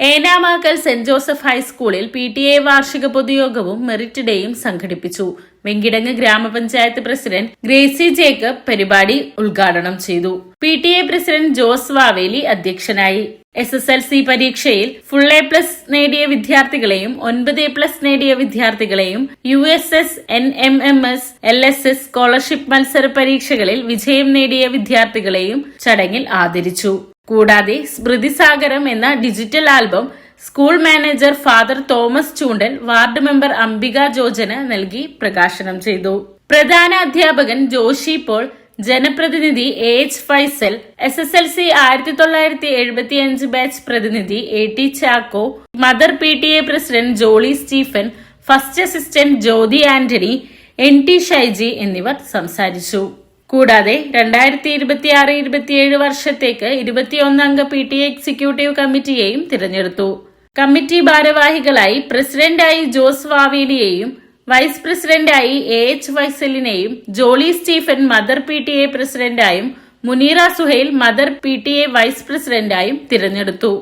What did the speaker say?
Enamakkal saint Joseph ഹൈസ്കൂളിൽ PTA വാർഷിക പൊതുയോഗവും merit ഡേയും സംഘടിപ്പിച്ചു. വെങ്കിടങ്ങ് ഗ്രാമപഞ്ചായത്ത് പ്രസിഡന്റ് ഗ്രേസി ജേക്കബ് പരിപാടി ഉദ്ഘാടനം ചെയ്തു. PTA പ്രസിഡന്റ് ജോസ് വാവേലി അധ്യക്ഷനായി. SSLC പരീക്ഷയിൽ ഫുൾ A+ നേടിയ വിദ്യാർത്ഥികളെയും 9A+ നേടിയ വിദ്യാർത്ഥികളെയും USS, NMMS, LSS സ്കോളർഷിപ്പ് മത്സര പരീക്ഷകളിൽ വിജയം നേടിയ വിദ്യാർത്ഥികളെയും ചടങ്ങിൽ ആദരിച്ചു. കൂടാതെ സ്മൃതിസാഗരം എന്ന digital album school manager father Thomas Choondal, ward member Ambika ജോജന് നൽകി പ്രകാശനം ചെയ്തു. പ്രധാന അധ്യാപകൻ ജോഷി പോൾ, ജനപ്രതിനിധി AH ഫൈസൽ, SSLC 1975 ബാച്ച് പ്രതിനിധി AT Chacko, mother PTA president Jolly Stephen, first assistant Jyothi Antony, NT Shyji എന്നിവർ സംസാരിച്ചു. കൂടാതെ 2026-27 വർഷത്തേക്ക് 21 അംഗ PTA എക്സിക്യൂട്ടീവ് കമ്മിറ്റിയെയും തിരഞ്ഞെടുത്തു. കമ്മിറ്റി ഭാരവാഹികളായി പ്രസിഡന്റായി ജോസ് വാവേലിയെയും വൈസ് പ്രസിഡന്റായി AH ഫൈസലിനെയും ജോളി സ്റ്റീഫൻ മദർ PTA പ്രസിഡന്റായും Muneera Suhail mother PTA vice പ്രസിഡന്റായും തിരഞ്ഞെടുത്തു.